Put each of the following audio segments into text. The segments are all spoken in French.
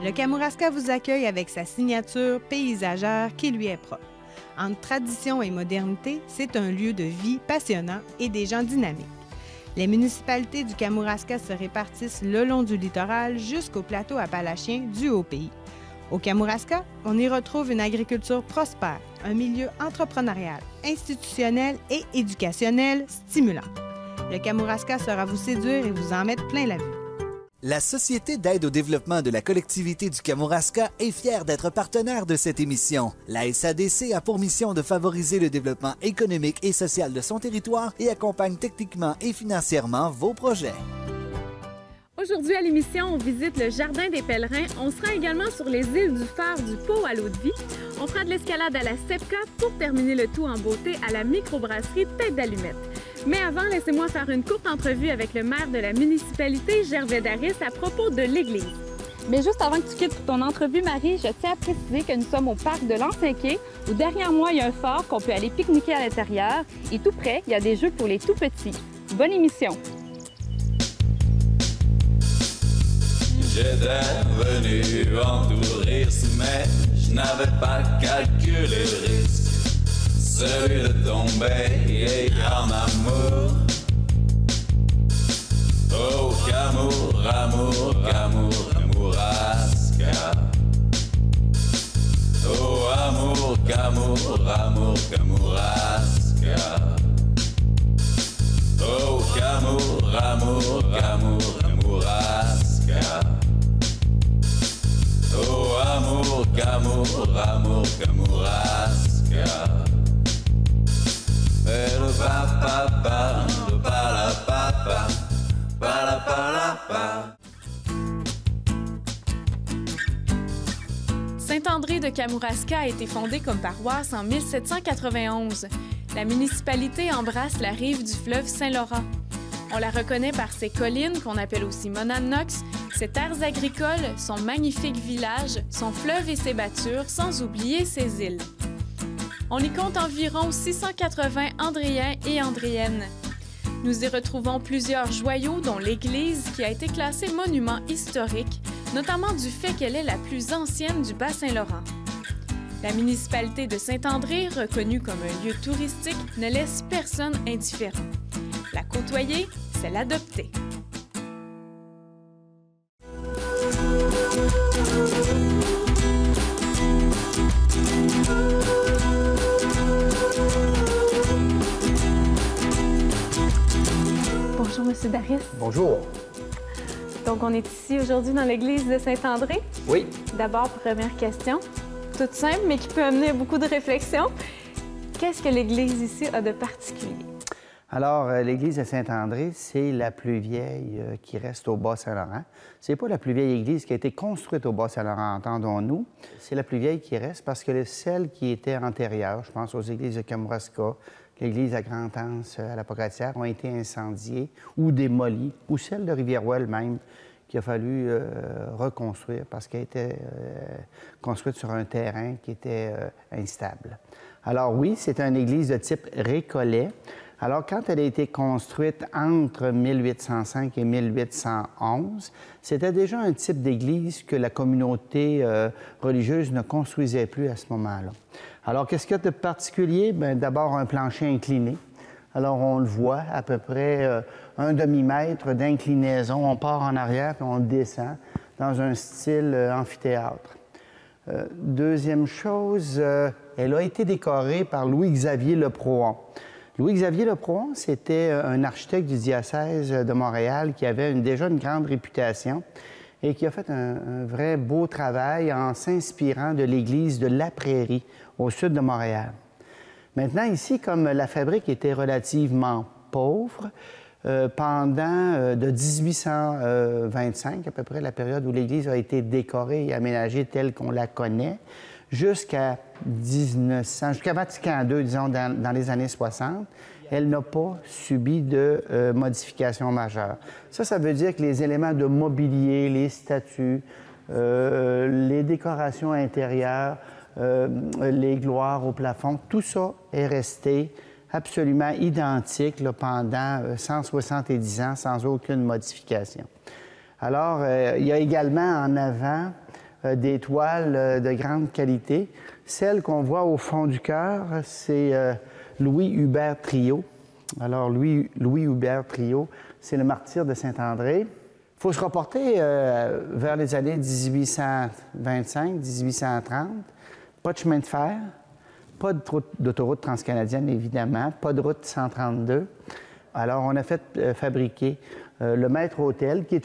Le Kamouraska vous accueille avec sa signature paysagère qui lui est propre. Entre tradition et modernité, c'est un lieu de vie passionnant et des gens dynamiques. Les municipalités du Kamouraska se répartissent le long du littoral jusqu'au plateau appalachien du Haut-Pays. Au Kamouraska, on y retrouve une agriculture prospère, un milieu entrepreneurial, institutionnel et éducationnel stimulant. Le Kamouraska saura vous séduire et vous en mettre plein la vue. La Société d'aide au développement de la collectivité du Kamouraska est fière d'être partenaire de cette émission. La SADC a pour mission de favoriser le développement économique et social de son territoire et accompagne techniquement et financièrement vos projets. Aujourd'hui à l'émission, on visite le Jardin des Pèlerins. On sera également sur les îles du phare du Pau à l'Eau-de-Vie. On fera de l'escalade à la SEPCA pour terminer le tout en beauté à la microbrasserie Tête d'Allumette. Mais avant, laissez-moi faire une courte entrevue avec le maire de la municipalité, Gervais Daris, à propos de l'église. Mais juste avant que tu quittes pour ton entrevue, Marie, je tiens à préciser que nous sommes au parc de l'Ancien Quai, où derrière moi, il y a un phare qu'on peut aller pique-niquer à l'intérieur. Et tout près, il y a des jeux pour les tout-petits. Bonne émission! J'étais venu en tourisme, mais je n'avais pas calculé le risque. Celui de tomber en amour. Oh, Kamour, amour, Kamour, Kamouraska. Oh, amour, Kamour, amour, Kamouraska. Oh, Kamour, amour, Kamour, Kamouraska. Oh, amour, Kamour, amour, Kamouraska. Le papa, le palapapa, palapalapa. Saint-André de Kamouraska a été fondé comme paroisse en 1791. La municipalité embrasse la rive du fleuve Saint-Laurent. On la reconnaît par ses collines, qu'on appelle aussi Monadnock, ses terres agricoles, son magnifique village, son fleuve et ses battures, sans oublier ses îles. On y compte environ 680 Andréens et Andréennes. Nous y retrouvons plusieurs joyaux, dont l'église qui a été classée monument historique, notamment du fait qu'elle est la plus ancienne du Bas-Saint-Laurent. La municipalité de Saint-André, reconnue comme un lieu touristique, ne laisse personne indifférent. La côtoyer, c'est l'adopter. Bonjour, M. Daris. Bonjour. Donc, on est ici aujourd'hui dans l'église de Saint-André. Oui. D'abord, première question, toute simple, mais qui peut amener à beaucoup de réflexion. Qu'est-ce que l'église ici a de particulier? Alors, l'église de Saint-André, c'est la plus vieille qui reste au Bas-Saint-Laurent. C'est pas la plus vieille église qui a été construite au Bas-Saint-Laurent, entendons-nous. C'est la plus vieille qui reste parce que celles qui étaient antérieures, je pense aux églises de Kamouraska, l'église à Grand-Anse, à la Pocatière, ont été incendiées ou démolies, ou celle de Rivière-Ouelle même, qu'il a fallu reconstruire parce qu'elle était construite sur un terrain qui était instable. Alors oui, c'est une église de type récollet. Alors, quand elle a été construite entre 1805 et 1811, c'était déjà un type d'église que la communauté religieuse ne construisait plus à ce moment-là. Alors, qu'est-ce qu'il y a de particulier? Bien, d'abord, un plancher incliné. Alors, on le voit, à peu près un demi-mètre d'inclinaison. On part en arrière puis on descend dans un style amphithéâtre. Deuxième chose, elle a été décorée par Louis-Xavier Leprohan. Louis-Xavier Leprohan, c'était un architecte du diocèse de Montréal qui avait déjà une grande réputation et qui a fait un vrai beau travail en s'inspirant de l'église de La Prairie, au sud de Montréal. Maintenant, ici, comme la fabrique était relativement pauvre, pendant de 1825, à peu près la période où l'église a été décorée et aménagée telle qu'on la connaît, jusqu'à Vatican II, disons, dans les années 60, elle n'a pas subi de modifications majeures. Ça veut dire que les éléments de mobilier, les statues, les décorations intérieures, les gloires au plafond, tout ça est resté absolument identique là, pendant 170 ans sans aucune modification. Alors, il y a également en avant des toiles de grande qualité. Celle qu'on voit au fond du chœur, c'est Louis-Hubert Triot. Alors, Louis-Hubert Triot, c'est le martyr de Saint-André. Il faut se reporter vers les années 1825-1830. Pas de chemin de fer, pas d'autoroute transcanadienne, évidemment, pas de route 132. Alors, on a fait fabriquer le maître-autel, qui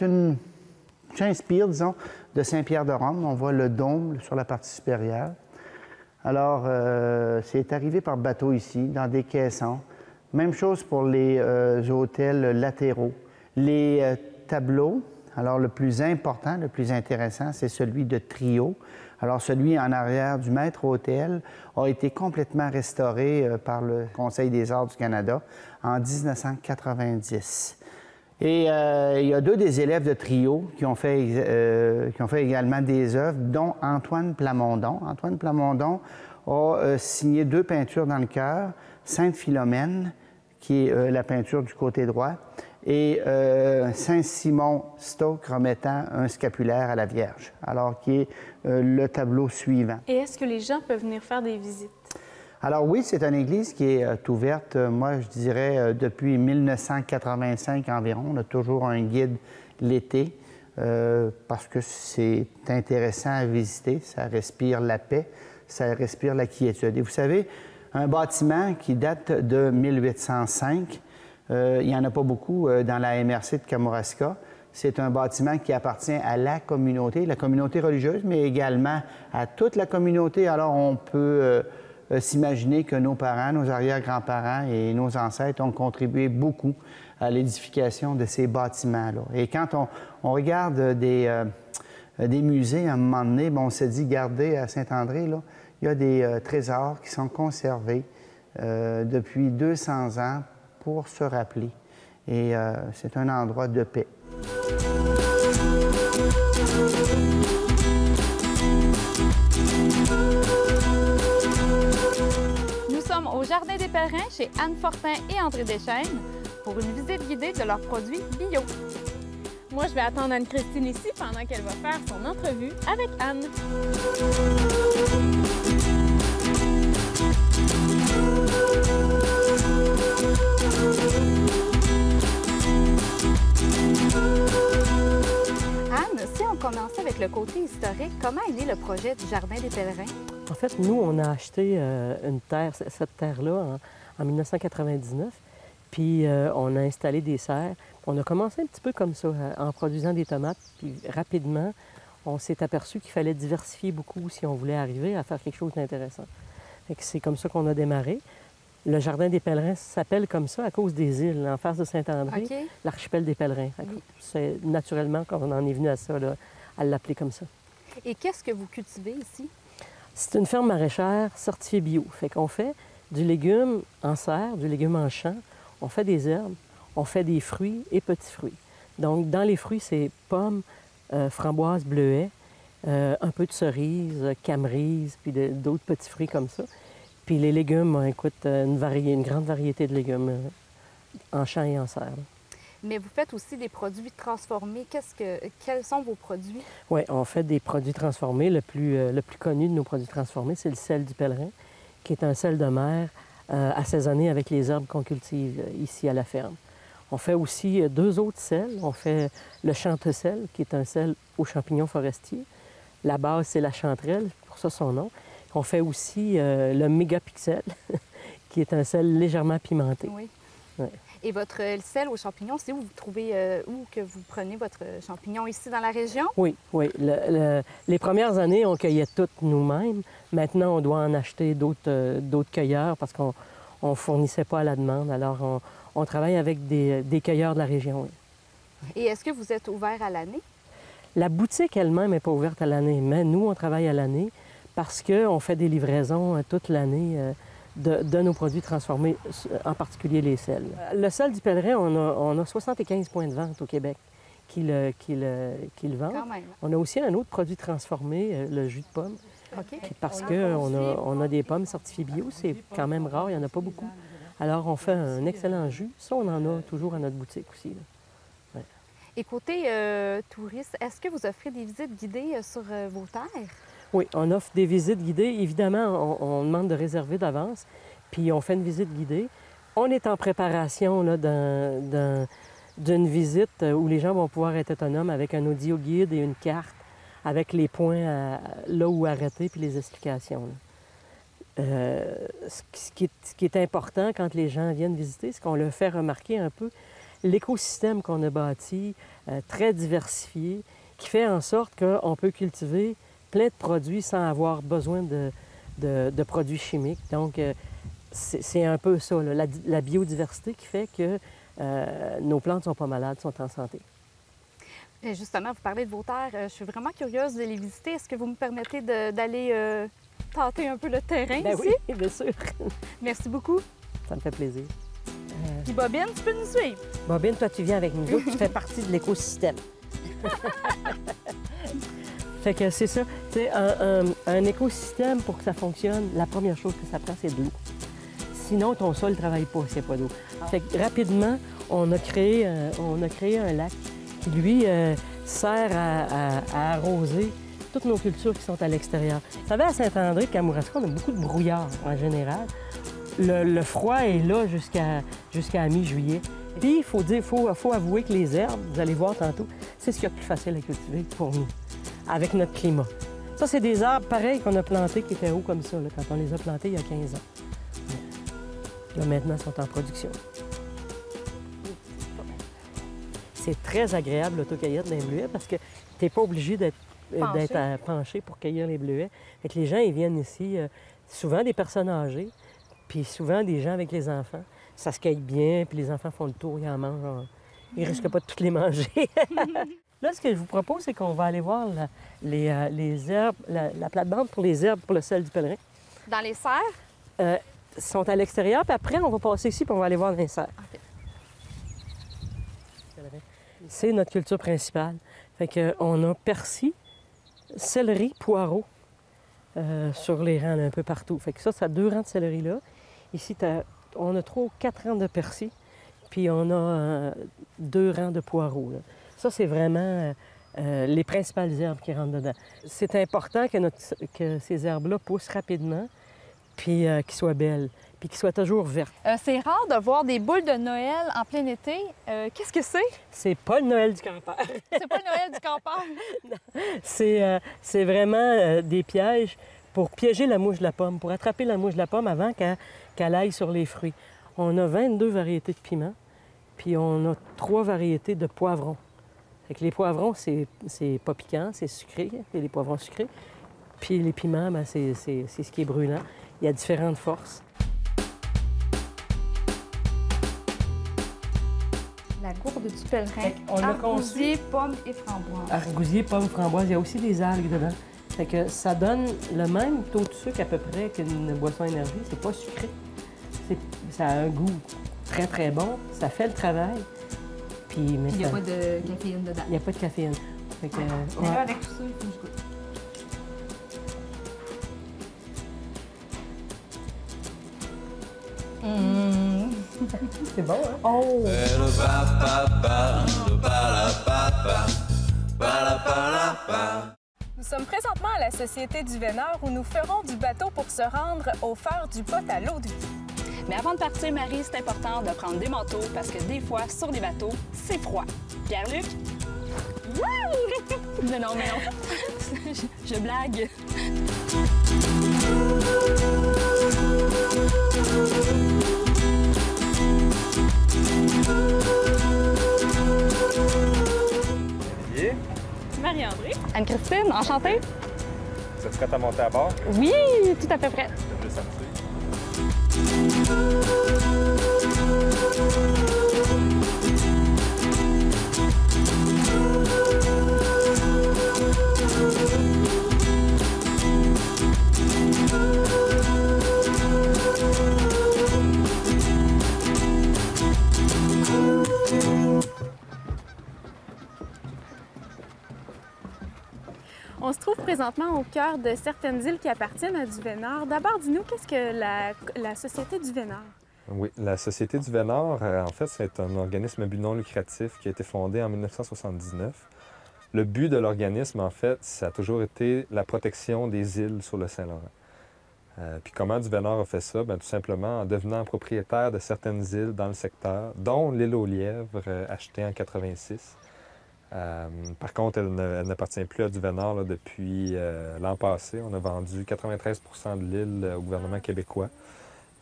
s'inspire, disons, de Saint-Pierre-de-Rome. On voit le dôme sur la partie supérieure. Alors, c'est arrivé par bateau ici, dans des caissons. Même chose pour les autels latéraux. Les tableaux, alors le plus important, le plus intéressant, c'est celui de Triot. Alors, celui en arrière du maître-autel a été complètement restauré par le Conseil des arts du Canada en 1990. Et il y a deux des élèves de Triot qui ont fait également des œuvres, dont Antoine Plamondon. Antoine Plamondon a signé deux peintures dans le chœur, Sainte-Philomène, qui est la peinture du côté droit, et Saint-Simon-Stoke remettant un scapulaire à la Vierge, alors qui est le tableau suivant. Et est-ce que les gens peuvent venir faire des visites? Alors oui, c'est une église qui est ouverte, moi je dirais, depuis 1985 environ. On a toujours un guide l'été parce que c'est intéressant à visiter, ça respire la paix, ça respire la quiétude. Et vous savez, un bâtiment qui date de 1805, il n'y en a pas beaucoup dans la MRC de Kamouraska. C'est un bâtiment qui appartient à la communauté religieuse, mais également à toute la communauté. Alors on peut s'imaginer que nos parents, nos arrière-grands-parents et nos ancêtres ont contribué beaucoup à l'édification de ces bâtiments-là. Et quand on regarde des musées, à un moment donné, on se dit, regardez, à Saint-André, là, il y a des trésors qui sont conservés depuis 200 ans pour se rappeler. Et c'est un endroit de paix. Nous sommes au Jardin des Pèlerins chez Anne Fortin et André Deschênes pour une visite guidée de leurs produits bio. Moi, je vais attendre Anne-Christine ici pendant qu'elle va faire son entrevue avec Anne. Anne, si on commençait avec le côté historique, comment est né le projet du Jardin des Pèlerins? En fait, nous, on a acheté une terre, cette terre-là, en 1999, puis on a installé des serres. On a commencé un petit peu comme ça, en produisant des tomates, puis rapidement, on s'est aperçu qu'il fallait diversifier beaucoup si on voulait arriver à faire quelque chose d'intéressant. C'est comme ça qu'on a démarré. Le Jardin des Pèlerins s'appelle comme ça à cause des îles, en face de Saint-André, Okay. l'archipel des Pèlerins. Oui. C'est naturellement qu'on en est venu à ça, là, à l'appeler comme ça. Et qu'est-ce que vous cultivez ici? C'est une ferme maraîchère certifiée bio. Fait qu'on fait du légume en serre, du légume en champ, on fait des herbes, on fait des fruits et petits fruits. Donc, dans les fruits, c'est pommes, framboises, bleuets, un peu de cerises, camerises, puis d'autres petits fruits comme ça. Puis les légumes, écoute, une grande variété de légumes en champ et en serre. Mais vous faites aussi des produits transformés. Quels sont vos produits? Oui, on fait des produits transformés. Le plus connu de nos produits transformés, c'est le sel du pèlerin, qui est un sel de mer assaisonné avec les herbes qu'on cultive ici à la ferme. On fait aussi deux autres sels. On fait le chantesel, qui est un sel aux champignons forestiers. La base, c'est la chanterelle, pour ça son nom. On fait aussi le mégapixel, qui est un sel légèrement pimenté. Oui. Ouais. Et votre sel aux champignons, c'est où vous trouvez, où que vous prenez votre champignon ici dans la région? Oui, oui. Les premières années, on cueillait toutes nous-mêmes. Maintenant, on doit en acheter d'autres cueilleurs parce qu'on ne fournissait pas à la demande. Alors, on travaille avec des cueilleurs de la région. Oui. Et est-ce que vous êtes ouvert à l'année? La boutique elle-même n'est pas ouverte à l'année, mais nous, on travaille à l'année parce qu'on fait des livraisons toute l'année de nos produits transformés, en particulier les sels. Le sel du pèlerin, on a 75 points de vente au Québec qui le vendent. Quand même. On a aussi un autre produit transformé, le jus de pomme, OK. parce qu'on a des pommes certifiées bio. C'est quand même rare, il n'y en a pas beaucoup. Alors, on fait un excellent jus. Ça, on en a toujours à notre boutique aussi. Là. Ouais. Et côté touristes, est-ce que vous offrez des visites guidées sur vos terres? Oui, on offre des visites guidées. Évidemment, on demande de réserver d'avance, puis on fait une visite guidée. On est en préparation là, d'une visite où les gens vont pouvoir être autonomes avec un audio guide et une carte avec les points là où arrêter puis les explications. Ce qui est important quand les gens viennent visiter, c'est qu'on leur fait remarquer un peu l'écosystème qu'on a bâti, très diversifié, qui fait en sorte qu'on peut cultiver plein de produits sans avoir besoin de produits chimiques. Donc, c'est un peu ça, là, la biodiversité qui fait que nos plantes ne sont pas malades, sont en santé. Et justement, vous parlez de vos terres. Je suis vraiment curieuse de les visiter. Est-ce que vous me permettez d'aller tâter un peu le terrain ici? Oui, bien sûr. Merci beaucoup. Ça me fait plaisir. Puis Bobine, tu peux nous suivre? Bobine, toi, tu viens avec nous autres, tu fais partie de l'écosystème. Fait que c'est ça. Tu sais, un écosystème, pour que ça fonctionne, la première chose que ça prend, c'est de l'eau. Sinon, ton sol ne travaille pas s'il n'y a pas d'eau. Fait que rapidement, on a créé un lac qui, lui, sert à arroser toutes nos cultures qui sont à l'extérieur. Vous savez, à Saint-André, Kamouraska, on a beaucoup de brouillard en général. Le froid est là jusqu'à mi-juillet. Puis, il faut avouer que les herbes, vous allez voir tantôt, c'est ce qu'il y a de plus facile à cultiver pour nous, avec notre climat. Ça, c'est des arbres pareils qu'on a plantés qui étaient hauts comme ça, là, quand on les a plantés il y a 15 ans. Là, maintenant, ils sont en production. C'est très agréable, l'autocueillette d'un bleuet, parce que tu n'es pas obligé d'être penché pour cueillir les bleuets. Fait que les gens, ils viennent ici, souvent des personnes âgées, puis souvent des gens avec les enfants. Ça se cueille bien, puis les enfants font le tour, ils en mangent. Ils ne risquent pas de toutes les manger. Là, ce que je vous propose, c'est qu'on va aller voir les herbes, la plate-bande pour les herbes pour le sel du pèlerin. Dans les serres? Sont à l'extérieur, puis après, on va passer ici, puis on va aller voir les serres. Okay. C'est notre culture principale. Fait qu'on a persil, céleri, poireaux sur les rangs, là, un peu partout. Fait que ça a 2 rangs de céleri là. Ici, on a 3 ou 4 rangs de persil, puis on a 2 rangs de poireaux, là. Ça, c'est vraiment les principales herbes qui rentrent dedans. C'est important que ces herbes-là poussent rapidement, puis qu'ils soient belles, puis qu'ils soient toujours vertes. C'est rare de voir des boules de Noël en plein été. Qu'est-ce que c'est? C'est pas le Noël du campeur. C'est pas le Noël du campeur? C'est vraiment des pièges pour piéger la mouche de la pomme, pour attraper la mouche de la pomme avant qu'elle aille sur les fruits. On a 22 variétés de piments, puis on a 3 variétés de poivrons. Fait que les poivrons, c'est pas piquant, c'est sucré, c'est les poivrons sucrés. Puis les piments, ben, c'est ce qui est brûlant. Il y a différentes forces. La gourde du pèlerin, argousier, pommes et framboises. Argousier, pommes, framboises, il y a aussi des algues dedans. Fait que ça donne le même taux de sucre à peu près qu'une boisson énergie. C'est pas sucré. Ça a un goût très, très bon. Ça fait le travail. Puis, il n'y a pas de caféine dedans. Il n'y a pas de caféine. Fait que, mais là, avec tout ça, il faut que je goûte. C'est bon, hein? Oh! Nous sommes présentement à la Société du Vénard où nous ferons du bateau pour se rendre au phare du Pot à l'Eau-de-Vie. Mais avant de partir, Marie, c'est important de prendre des manteaux parce que des fois, sur les bateaux, c'est froid. Pierre-Luc? Non, mais non. Je blague. Marie-André. Anne-Christine, enchantée. Vous êtes prête à monter à bord? Oui, tout à fait prête. On se trouve présentement au cœur de certaines îles qui appartiennent à Du Vénard. D'abord, dis-nous, qu'est-ce que la Société du Vénard? Oui, la Société du Vénard, en fait, c'est un organisme à but non lucratif qui a été fondé en 1979. Le but de l'organisme, en fait, ça a toujours été la protection des îles sur le Saint-Laurent. Puis comment Duvénard a fait ça? Bien, tout simplement en devenant propriétaire de certaines îles dans le secteur, dont l'île aux Lièvres, achetée en 86. Par contre, elle n'appartient plus à Duvénard là, depuis l'an passé. On a vendu 93 % de l'île au gouvernement québécois.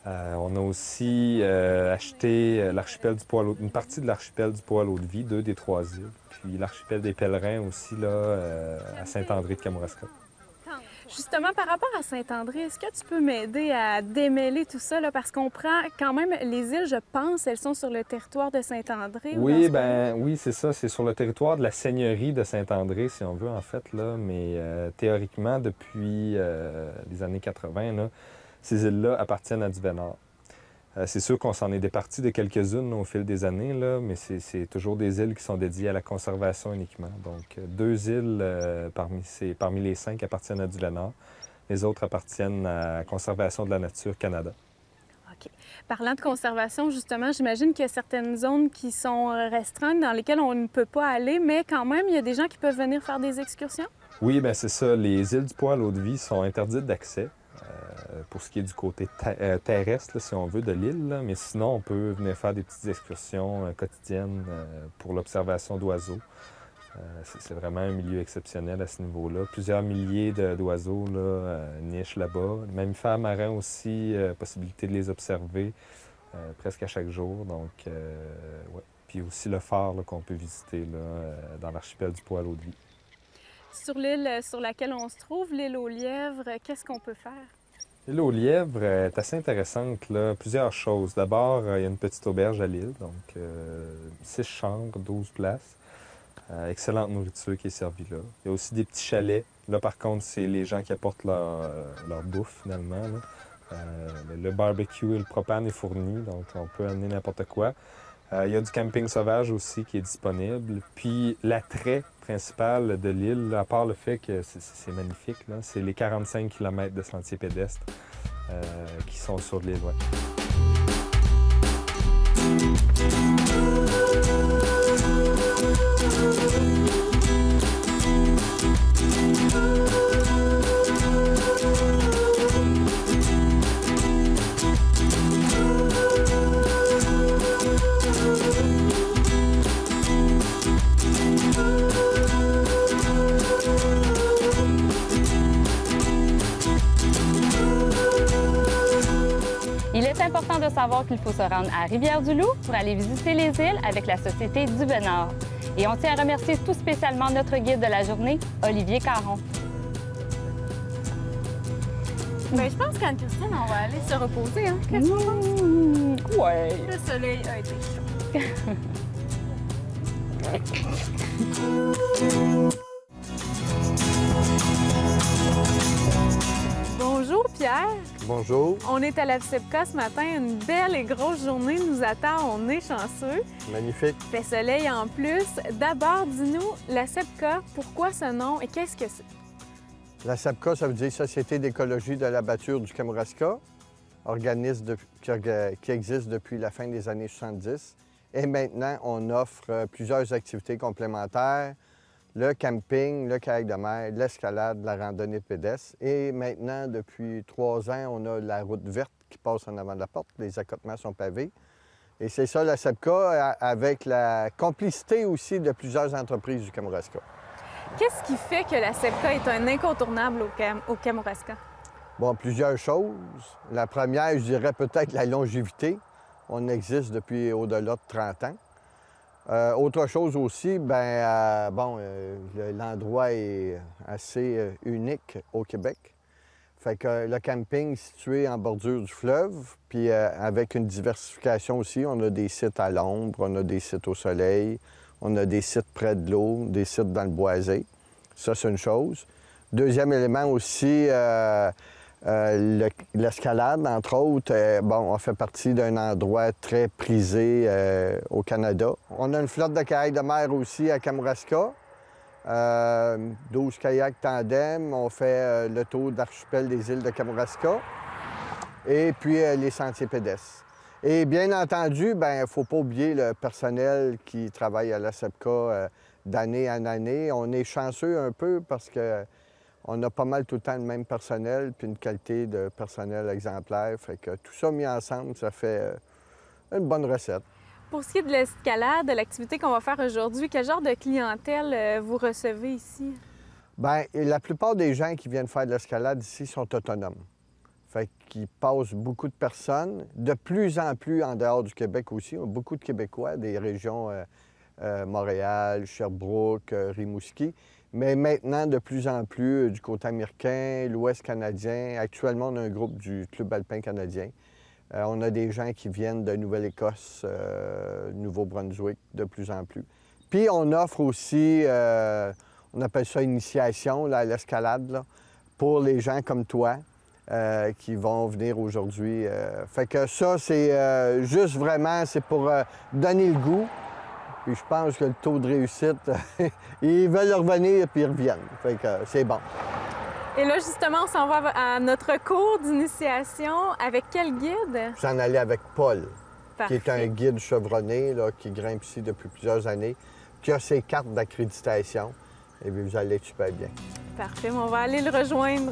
On a aussi acheté l'archipel du Poil, une partie de l'archipel du Poil-Haut-de-Vie, 2 des 3 îles. Puis l'archipel des Pèlerins aussi, là, à Saint-André de Kamouraska. Justement, par rapport à Saint-André, est-ce que tu peux m'aider à démêler tout ça? Là, parce qu'on prend quand même les îles, je pense, elles sont sur le territoire de Saint-André. Oui, oui, c'est ça. C'est sur le territoire de la seigneurie de Saint-André, si on veut, en fait. Là. Mais théoriquement, depuis les années 80, là, ces îles-là appartiennent à Duvénard. C'est sûr qu'on s'en est départi de quelques-unes au fil des années, là, mais c'est toujours des îles qui sont dédiées à la conservation uniquement. Donc, 2 îles parmi les 5 appartiennent à Duvénard. Les autres appartiennent à la Conservation de la Nature Canada. OK. Parlant de conservation, justement, j'imagine qu'il y a certaines zones qui sont restreintes, dans lesquelles on ne peut pas aller, mais quand même, il y a des gens qui peuvent venir faire des excursions? Oui, bien c'est ça. Les îles du Poil-Haut-de-Vie sont interdites d'accès. Pour ce qui est du côté terrestre, là, si on veut, de l'île. Là. Mais sinon, on peut venir faire des petites excursions quotidiennes pour l'observation d'oiseaux. C'est vraiment un milieu exceptionnel à ce niveau-là. Plusieurs milliers d'oiseaux nichent là-bas. Les mammifères marins aussi, possibilité de les observer presque à chaque jour. Donc, ouais. Puis aussi le phare qu'on peut visiter là, dans l'archipel du Poil-Haut-de-Vie. Sur l'île sur laquelle on se trouve, l'île aux Lièvres, qu'est-ce qu'on peut faire? L'île aux Lièvres est assez intéressante. Là. Plusieurs choses. D'abord, il y a une petite auberge à l'île, donc 6 chambres, 12 places. Excellente nourriture qui est servie là. Il y a aussi des petits chalets. Là, par contre, c'est les gens qui apportent leur bouffe, finalement. Là. Le barbecue et le propane est fourni, donc on peut amener n'importe quoi. Il y a du camping sauvage aussi qui est disponible. Puis l'attrait principal de l'île, à part le fait que c'est magnifique, c'est les 45 km de sentiers pédestres qui sont sur l'île. Ouais. Il est important de savoir qu'il faut se rendre à Rivière-du-Loup pour aller visiter les îles avec la Société Duvénard. Et on tient à remercier tout spécialement notre guide de la journée, Olivier Caron. Bien, je pense qu'Anne-Christine, on va aller se reposer. Hein? Qu'est-ce que tu penses? Ouais. Le soleil a été chaud. Bonjour Pierre. Bonjour. On est à la FCEPCA ce matin. Une belle et grosse journée nous attend. On est chanceux. Magnifique. Il fait soleil en plus. D'abord, dis-nous, la FCEPCA, pourquoi ce nom et qu'est-ce que c'est? La SAPCA, ça veut dire Société d'écologie de l'abatture du Kamouraska, organisme qui existe depuis la fin des années 70. Et maintenant, on offre plusieurs activités complémentaires, le camping, le kayak de mer, l'escalade, la randonnée pédestre. Et maintenant, depuis 3 ans, on a la route verte qui passe en avant de la porte. Les accotements sont pavés. Et c'est ça, la SAPCA, avec la complicité aussi de plusieurs entreprises du Kamouraska. Qu'est-ce qui fait que la SAPCA est un incontournable au Kamouraska? Bon, plusieurs choses. La première, je dirais peut-être la longévité. On existe depuis au-delà de 30 ans. Autre chose aussi, l'endroit est assez unique au Québec. Fait que le camping situé en bordure du fleuve, puis avec une diversification aussi, on a des sites à l'ombre, on a des sites au soleil, on a des sites près de l'eau, des sites dans le boisé. Ça, c'est une chose. Deuxième élément aussi, l'escalade, entre autres. On fait partie d'un endroit très prisé au Canada. On a une flotte de kayak de mer aussi à Kamouraska. 12 kayaks tandem. On fait le tour d'archipel des îles de Kamouraska. Et puis les sentiers pédestres. Et bien entendu, il ne faut pas oublier le personnel qui travaille à la SEPCA d'année en année. On est chanceux un peu parce qu'on a pas mal tout le temps le même personnel puis une qualité de personnel exemplaire. Fait que tout ça mis ensemble, ça fait une bonne recette. Pour ce qui est de l'escalade, de l'activité qu'on va faire aujourd'hui, quel genre de clientèle vous recevez ici? Bien, la plupart des gens qui viennent faire de l'escalade ici sont autonomes. Fait qu'ils passent beaucoup de personnes, de plus en plus en dehors du Québec aussi. On a beaucoup de Québécois, des régions Montréal, Sherbrooke, Rimouski. Mais maintenant, de plus en plus du côté américain, l'Ouest canadien. Actuellement, on a un groupe du Club alpin canadien. On a des gens qui viennent de Nouvelle-Écosse, Nouveau-Brunswick, de plus en plus. Puis on offre aussi, on appelle ça initiation là, à l'escalade, pour les gens comme toi qui vont venir aujourd'hui. Fait que ça, c'est juste vraiment, c'est pour donner le goût. Puis je pense que le taux de réussite, ils veulent revenir puis ils reviennent. Fait que c'est bon. Et là, justement, on s'en va à notre cours d'initiation. Avec quel guide? J'en allais avec Paul, Parfait. qui est un guide chevronné, là, qui grimpe ici depuis plusieurs années, qui a ses cartes d'accréditation. Et bien, vous allez être super bien. Parfait, on va aller le rejoindre.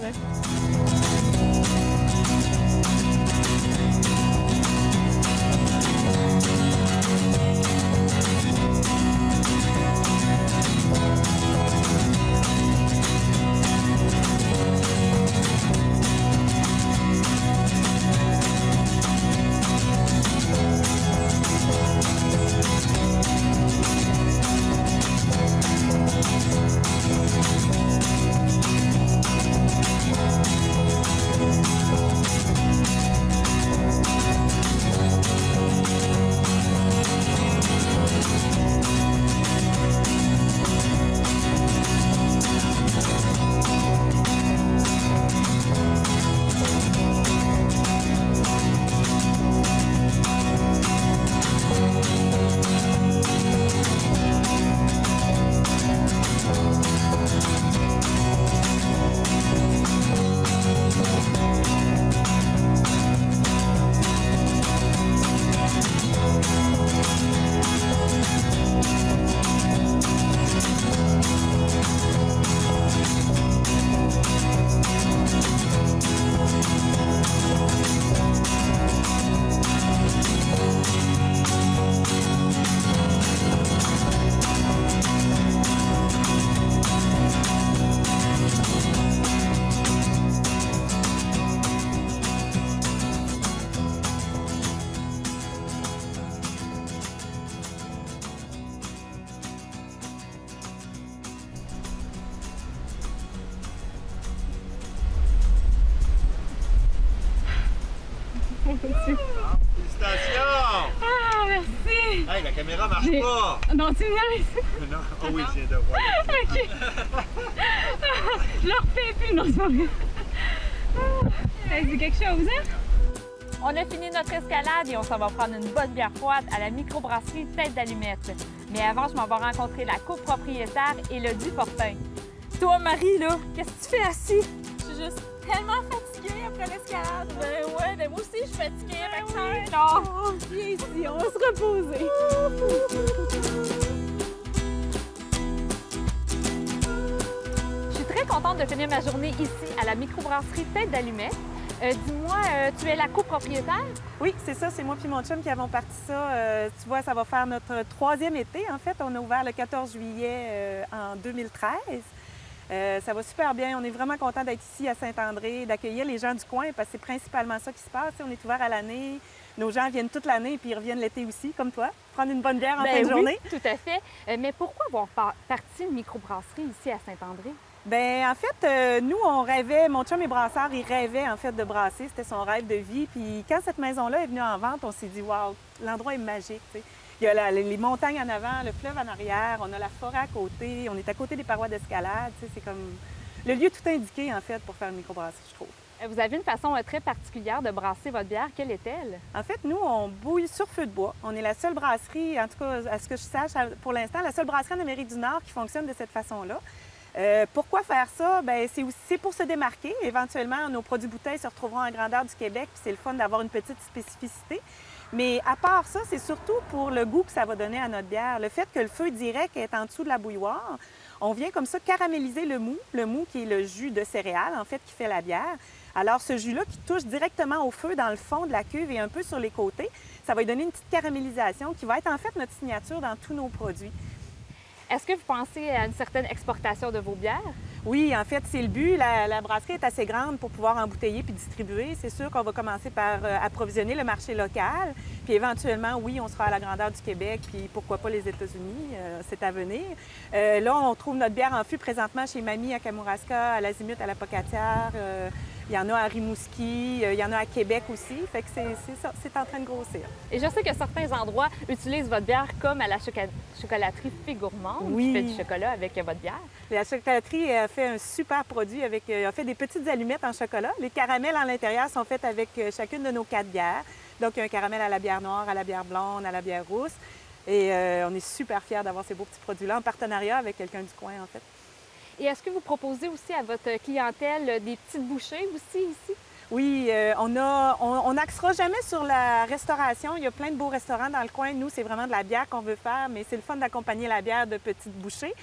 Félicitations! Ah, merci! Hey, la caméra marche pas! Non, tu niaises! Non, oh oui, je viens de voir. OK. Je le refais plus, non, c'est pas vrai. Ça dit quelque chose, hein? On a fini notre escalade et on s'en va prendre une bonne bière froide à la microbrasserie Tête d'Allumette. Mais avant, je m'en vais rencontrer la copropriétaire Élodie Fortin. Toi, Marie, là, qu'est-ce que tu fais assis? Je suis juste tellement fatiguée après l'escalade. Ben ouais, mais moi aussi, je suis fatiguée. Oui. Non, viens ici, on va se reposer. Je suis très contente de finir ma journée ici à la microbrasserie Tête d'Allumette. Dis-moi, tu es la copropriétaire? Oui, c'est ça, c'est moi puis mon chum qui avons parti ça. Tu vois, ça va faire notre 3e été, en fait. On a ouvert le 14 juillet en 2013. Ça va super bien. On est vraiment content d'être ici à Saint-André, d'accueillir les gens du coin parce que c'est principalement ça qui se passe. On est ouvert à l'année. Nos gens viennent toute l'année puis ils reviennent l'été aussi, comme toi. Prendre une bonne bière en fin de journée. Oui, tout à fait. Mais pourquoi avoir parti une microbrasserie ici à Saint-André? Bien, en fait, nous, on rêvait, mon chum est brasseur, il rêvait en fait de brasser, c'était son rêve de vie. Puis quand cette maison-là est venue en vente, on s'est dit, waouh, l'endroit est magique. T'sais. Il y a les montagnes en avant, le fleuve en arrière, on a la forêt à côté, on est à côté des parois d'escalade. C'est comme le lieu tout indiqué en fait pour faire une microbrasserie, je trouve. Vous avez une façon très particulière de brasser votre bière. Quelle est-elle? En fait, nous, on bouille sur feu de bois. On est la seule brasserie, en tout cas, à ce que je sache, pour l'instant, la seule brasserie en Amérique du Nord qui fonctionne de cette façon-là. Pourquoi faire ça? Bien, c'est pour se démarquer. Éventuellement, nos produits bouteilles se retrouveront en grandeur du Québec, puis c'est le fun d'avoir une petite spécificité. Mais à part ça, c'est surtout pour le goût que ça va donner à notre bière. Le fait que le feu direct est en dessous de la bouilloire, on vient comme ça caraméliser le mou qui est le jus de céréales, en fait, qui fait la bière. Alors, ce jus-là qui touche directement au feu dans le fond de la cuve et un peu sur les côtés, ça va lui donner une petite caramélisation qui va être en fait notre signature dans tous nos produits. Est-ce que vous pensez à une certaine exportation de vos bières? Oui, en fait, c'est le but. La brasserie est assez grande pour pouvoir embouteiller puis distribuer. C'est sûr qu'on va commencer par approvisionner le marché local. Puis éventuellement, oui, on sera à la grandeur du Québec, puis pourquoi pas les États-Unis, c'est à venir. Là, on trouve notre bière en fût présentement chez Mamie à Kamouraska, à l'Azimut, à la Pocatière. Il y en a à Rimouski, il y en a à Québec aussi. Fait que c'est ça, c'est en train de grossir. Et je sais que certains endroits utilisent votre bière comme à la chocolaterie Fille Gourmande, Oui. qui fait du chocolat avec votre bière. La chocolaterie a fait un super produit avec a fait des petites allumettes en chocolat. Les caramels à l'intérieur sont faits avec chacune de nos 4 bières. Donc, il y a un caramel à la bière noire, à la bière blonde, à la bière rousse. Et on est super fiers d'avoir ces beaux petits produits-là en partenariat avec quelqu'un du coin, en fait. Et est-ce que vous proposez aussi à votre clientèle des petites bouchées aussi ici? Oui, on n'axera jamais sur la restauration. Il y a plein de beaux restaurants dans le coin. Nous, c'est vraiment de la bière qu'on veut faire, mais c'est le fun d'accompagner la bière de petites bouchées.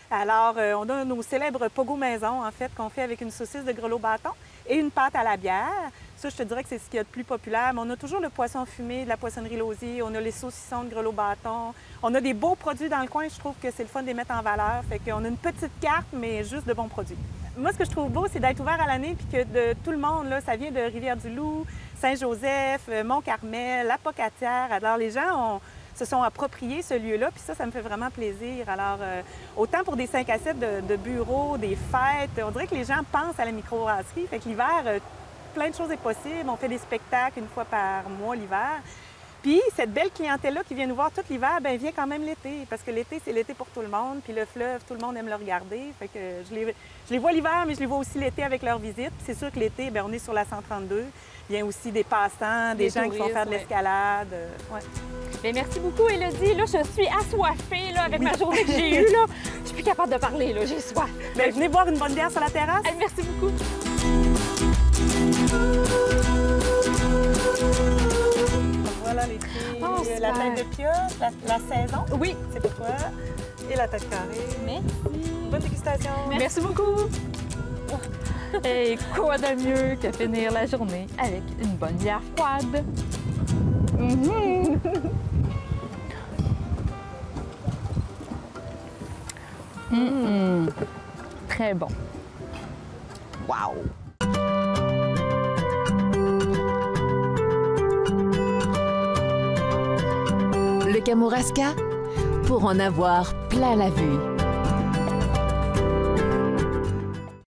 Alors, on a nos célèbres pogo maison, en fait, qu'on fait avec une saucisse de grelot bâton et une pâte à la bière. Ça, je te dirais que c'est ce qu'il y a de plus populaire. Mais on a toujours le poisson fumé de la poissonnerie Lausier. On a les saucissons de grelot bâton. On a des beaux produits dans le coin. Je trouve que c'est le fun de les mettre en valeur. Fait qu'on a une petite carte, mais juste de bons produits. Moi, ce que je trouve beau, c'est d'être ouvert à l'année puis que de tout le monde, là, ça vient de Rivière-du-Loup, Saint-Joseph, Mont-Carmel, la Pocatière. Alors, les gens se sont appropriés ce lieu-là, puis ça me fait vraiment plaisir. Alors, autant pour des 5 à 7 de bureaux, des fêtes, on dirait que les gens pensent à la microbrasserie. Fait que l'hiver, plein de choses est possible. On fait des spectacles une fois par mois l'hiver. Puis cette belle clientèle-là qui vient nous voir tout l'hiver, bien, vient quand même l'été, parce que l'été, c'est l'été pour tout le monde. Puis le fleuve, tout le monde aime le regarder. Fait que je les vois l'hiver, mais je les vois aussi l'été avec leur visite. Puis c'est sûr que l'été, bien, on est sur la 132. Il y a aussi des passants, des gens qui vont faire de l'escalade. Ouais. Bien, merci beaucoup, Élodie. Là, je suis assoiffée là, avec ma journée que j'ai eue. Là. Je suis plus capable de parler, là. J'ai soif. Bien, venez boire une bonne bière sur la terrasse. Hey, merci beaucoup. Voilà les filles. La tête de pieuvre, la saison. Oui. C'est pour toi. Et la tête carrée. Merci. Bonne dégustation. Merci beaucoup. Et quoi de mieux que finir la journée avec une bonne bière froide? Très bon. Wow! Le Kamouraska, pour en avoir plein la vue.